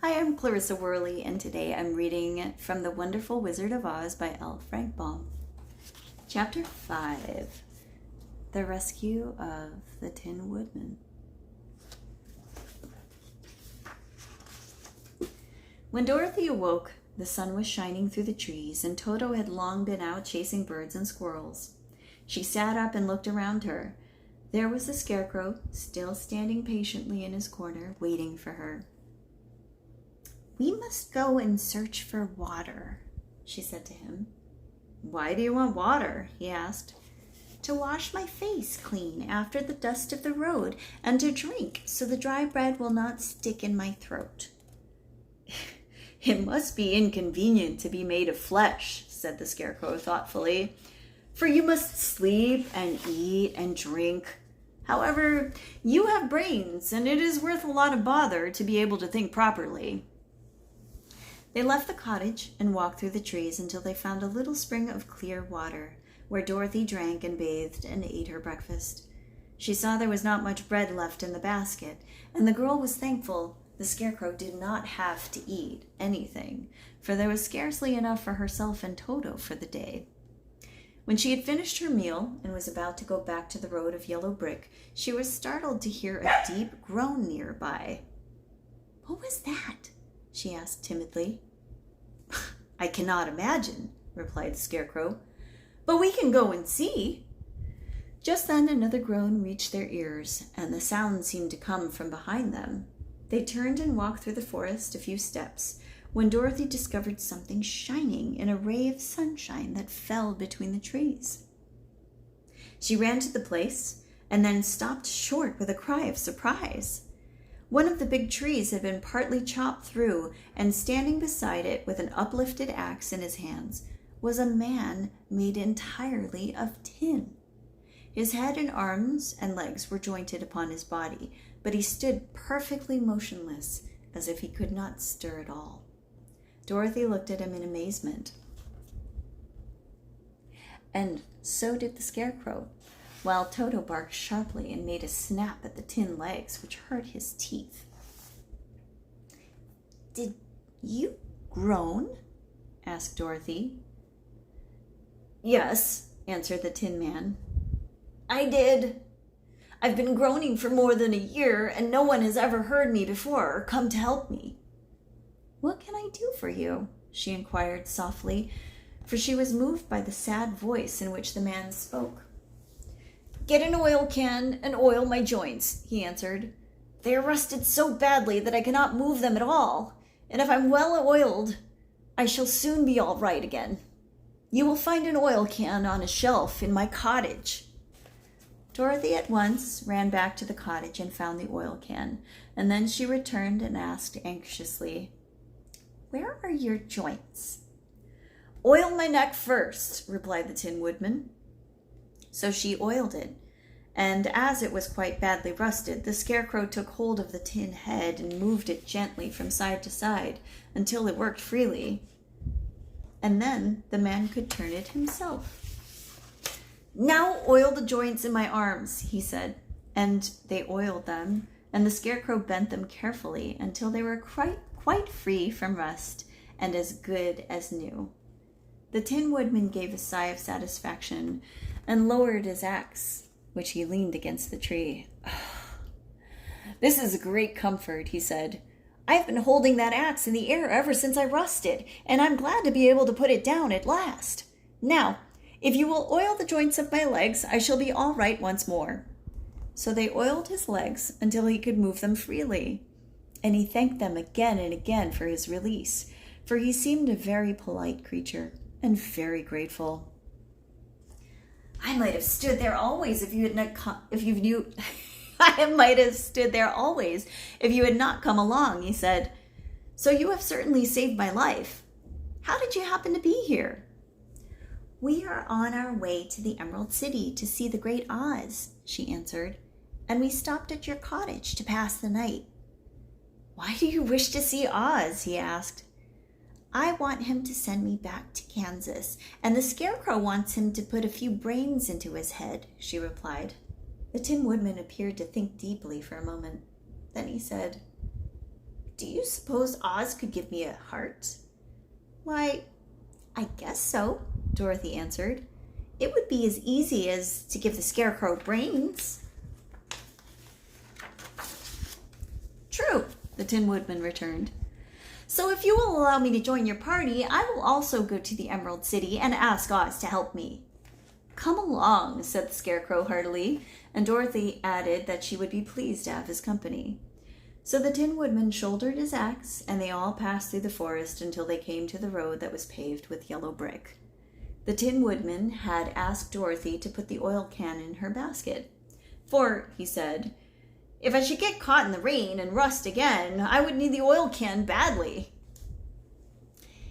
Hi, I'm Clarissa Worley, and today I'm reading from The Wonderful Wizard of Oz by L. Frank Baum. Chapter 5, The Rescue of the Tin Woodman. When Dorothy awoke, the sun was shining through the trees, and Toto had long been out chasing birds and squirrels. She sat up and looked around her. There was the Scarecrow, still standing patiently in his corner, waiting for her. "We must go and search for water," she said to him. "Why do you want water?" he asked. "To wash my face clean after the dust of the road, and to drink so the dry bread will not stick in my throat." "It must be inconvenient to be made of flesh," said the Scarecrow thoughtfully, "for you must sleep and eat and drink. However, you have brains, and it is worth a lot of bother to be able to think properly." They left the cottage and walked through the trees until they found a little spring of clear water, where Dorothy drank and bathed and ate her breakfast. She saw there was not much bread left in the basket, and the girl was thankful the Scarecrow did not have to eat anything, for there was scarcely enough for herself and Toto for the day. When she had finished her meal and was about to go back to the road of yellow brick, she was startled to hear a deep groan nearby. "What was that?" she asked timidly. "I cannot imagine," replied the Scarecrow, "but we can go and see." Just then another groan reached their ears, and the sound seemed to come from behind them. They turned and walked through the forest a few steps, when Dorothy discovered something shining in a ray of sunshine that fell between the trees. She ran to the place, and then stopped short with a cry of surprise. One of the big trees had been partly chopped through, and standing beside it with an uplifted axe in his hands was a man made entirely of tin. His head and arms and legs were jointed upon his body, but he stood perfectly motionless, as if he could not stir at all. Dorothy looked at him in amazement, and so did the Scarecrow, while Toto barked sharply and made a snap at the tin legs, which hurt his teeth. "Did you groan?" asked Dorothy. "Yes," answered the Tin Man. "I did. I've been groaning for more than a year, and no one has ever heard me before or come to help me." "What can I do for you?" she inquired softly, for she was moved by the sad voice in which the man spoke. "Get an oil can and oil my joints," he answered. "They are rusted so badly that I cannot move them at all, and if I'm well oiled, I shall soon be all right again. You will find an oil can on a shelf in my cottage." Dorothy at once ran back to the cottage and found the oil can, and then she returned and asked anxiously, "Where are your joints?" "Oil my neck first," replied the Tin Woodman. So she oiled it, and as it was quite badly rusted, the Scarecrow took hold of the tin head and moved it gently from side to side until it worked freely. And then the man could turn it himself. "Now oil the joints in my arms," he said, and they oiled them, and the Scarecrow bent them carefully until they were quite free from rust and as good as new. The Tin Woodman gave a sigh of satisfaction and lowered his axe, which he leaned against the tree. "This is a great comfort," he said. "I've been holding that axe in the air ever since I rusted, and I'm glad to be able to put it down at last. Now, if you will oil the joints of my legs, I shall be all right once more." So they oiled his legs until he could move them freely, and he thanked them again and again for his release, for he seemed a very polite creature and very grateful. "I might have stood there always if you had not come, I might have stood there always if you had not come along," he said. "So you have certainly saved my life. How did you happen to be here?" "We are on our way to the Emerald City to see the Great Oz," she answered, "and we stopped at your cottage to pass the night." "Why do you wish to see Oz?" he asked. "I want him to send me back to Kansas, and the Scarecrow wants him to put a few brains into his head," she replied. The Tin Woodman appeared to think deeply for a moment. Then he said, Do you suppose Oz could give me a heart? Why, I guess so, Dorothy answered. It would be as easy as to give the Scarecrow brains. True, the Tin Woodman returned. So if you will allow me to join your party, I will also go to the Emerald City and ask Oz to help me. Come along, said the Scarecrow heartily, and Dorothy added that she would be pleased to have his company. So the Tin Woodman shouldered his axe, and they all passed through the forest until they came to the road that was paved with yellow brick. The Tin Woodman had asked Dorothy to put the oil can in her basket. For, he said, if I should get caught in the rain and rust again, I would need the oil can badly.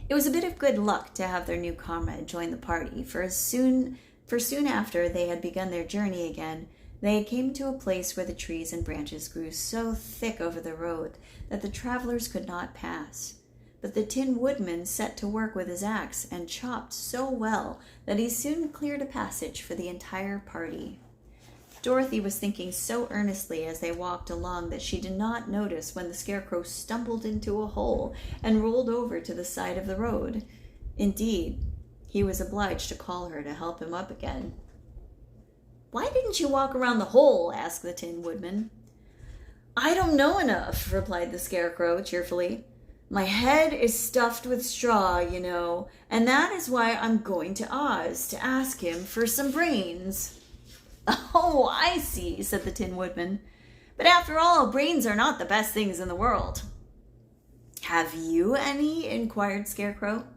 It was a bit of good luck to have their new comrade join the party, for soon after they had begun their journey again, they came to a place where the trees and branches grew so thick over the road that the travelers could not pass. But the Tin Woodman set to work with his axe and chopped so well that he soon cleared a passage for the entire party. Dorothy was thinking so earnestly as they walked along that she did not notice when the Scarecrow stumbled into a hole and rolled over to the side of the road. Indeed, he was obliged to call her to help him up again. Why didn't you walk around the hole? Asked the Tin Woodman. I don't know enough, replied the Scarecrow cheerfully. My head is stuffed with straw, you know, and that is why I'm going to Oz to ask him for some brains. Oh, I see, said the Tin Woodman. But after all, brains are not the best things in the world. Have you any? Inquired Scarecrow.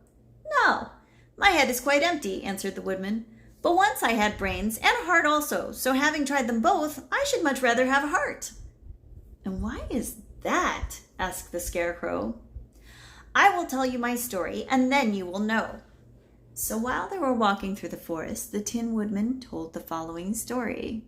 No, my head is quite empty, answered the Woodman. But once I had brains and a heart also, so having tried them both, I should much rather have a heart. And why is that? Asked the Scarecrow. I will tell you my story, and then you will know. So while they were walking through the forest, the Tin Woodman told the following story.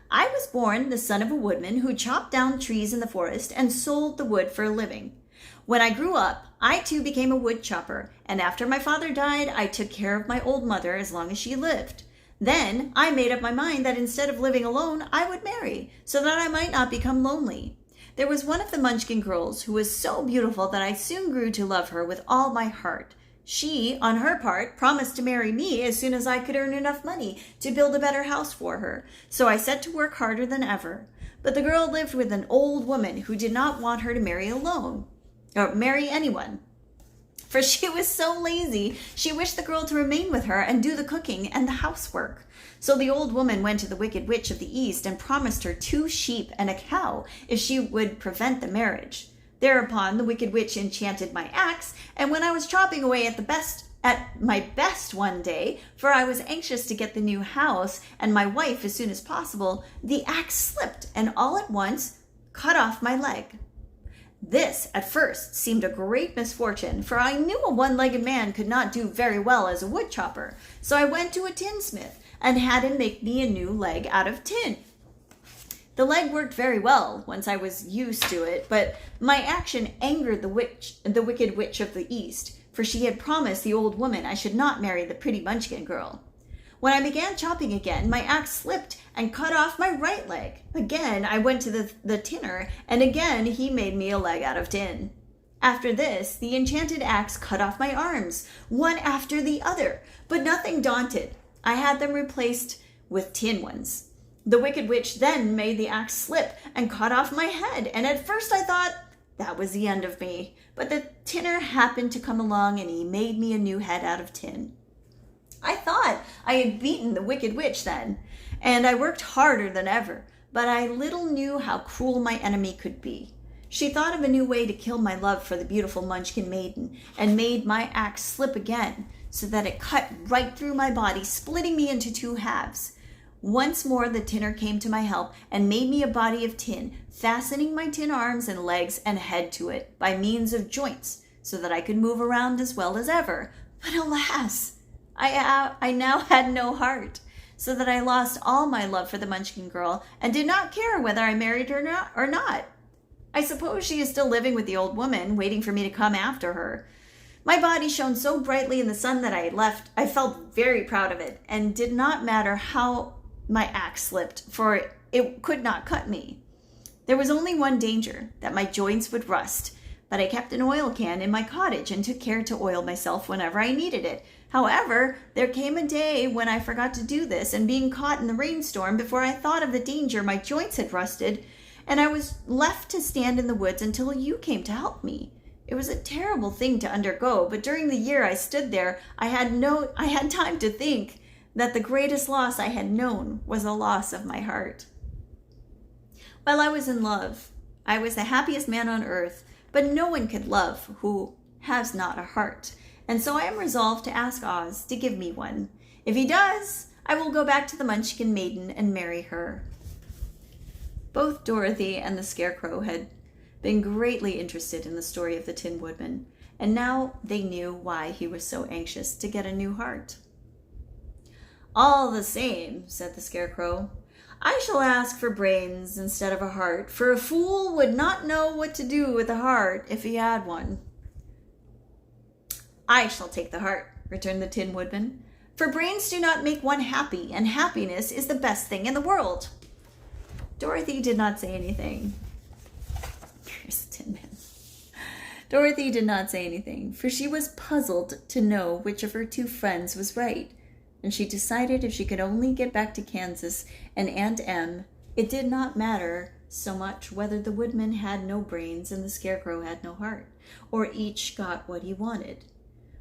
I was born the son of a woodman who chopped down trees in the forest and sold the wood for a living. When I grew up, I too became a wood chopper, and after my father died, I took care of my old mother as long as she lived. Then I made up my mind that instead of living alone, I would marry, so that I might not become lonely. There was one of the Munchkin girls who was so beautiful that I soon grew to love her with all my heart. She, on her part, promised to marry me as soon as I could earn enough money to build a better house for her, so I set to work harder than ever. But the girl lived with an old woman who did not want her to marry alone, or marry anyone. For she was so lazy, she wished the girl to remain with her and do the cooking and the housework. So the old woman went to the Wicked Witch of the East and promised her 2 sheep and a cow if she would prevent the marriage. Thereupon the Wicked Witch enchanted my axe, and when I was chopping away at my best one day, for I was anxious to get the new house and my wife as soon as possible, the axe slipped and all at once cut off my leg. This, at first, seemed a great misfortune, for I knew a one-legged man could not do very well as a wood chopper, so I went to a tinsmith and had him make me a new leg out of tin. The leg worked very well once I was used to it, but my action angered the Wicked Witch of the East, for she had promised the old woman I should not marry the pretty Munchkin girl. When I began chopping again, my axe slipped and cut off my right leg. Again, I went to the tinner, and again he made me a leg out of tin. After this, the enchanted axe cut off my arms, one after the other, but nothing daunted, I had them replaced with tin ones. The Wicked Witch then made the axe slip and cut off my head, and at first I thought that was the end of me. But the tinner happened to come along, and he made me a new head out of tin. I thought I had beaten the Wicked Witch then, and I worked harder than ever, but I little knew how cruel my enemy could be. She thought of a new way to kill my love for the beautiful Munchkin maiden, and made my axe slip again, so that it cut right through my body, splitting me into 2 halves. Once more the tinner came to my help and made me a body of tin, fastening my tin arms and legs and head to it by means of joints, so that I could move around as well as ever. But alas, I now had no heart, so that I lost all my love for the Munchkin girl and did not care whether I married her or not. I suppose she is still living with the old woman, waiting for me to come after her. My body shone so brightly in the sun that I had left. I felt very proud of it, and did not matter how my axe slipped, for it could not cut me. There was only one danger, that my joints would rust, but I kept an oil can in my cottage and took care to oil myself whenever I needed it. However, there came a day when I forgot to do this, and being caught in the rainstorm before I thought of the danger, my joints had rusted, and I was left to stand in the woods until you came to help me. It was a terrible thing to undergo, but during the year I stood there, I had time to think that the greatest loss I had known was the loss of my heart. While I was in love, I was the happiest man on earth, but no one could love who has not a heart, and so I am resolved to ask Oz to give me one. If he does, I will go back to the Munchkin Maiden and marry her. Both Dorothy and the Scarecrow had been greatly interested in the story of the Tin Woodman, and now they knew why he was so anxious to get a new heart. "All the same," said the Scarecrow, "I shall ask for brains instead of a heart, for a fool would not know what to do with a heart if he had one." "I shall take the heart," returned the Tin Woodman, "for brains do not make one happy, and happiness is the best thing in the world." Dorothy did not say anything. Here's the Tin Man. Dorothy did not say anything, for she was puzzled to know which of her two friends was right, and she decided if she could only get back to Kansas and Aunt Em, it did not matter so much whether the Woodman had no brains and the Scarecrow had no heart, or each got what he wanted.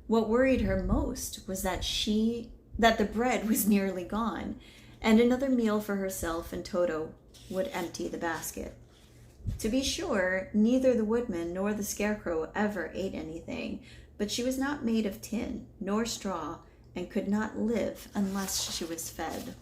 What worried her most was that the bread was nearly gone, and another meal for herself and Toto would empty the basket. To be sure, neither the Woodman nor the Scarecrow ever ate anything, but she was not made of tin nor straw, and could not live unless she was fed.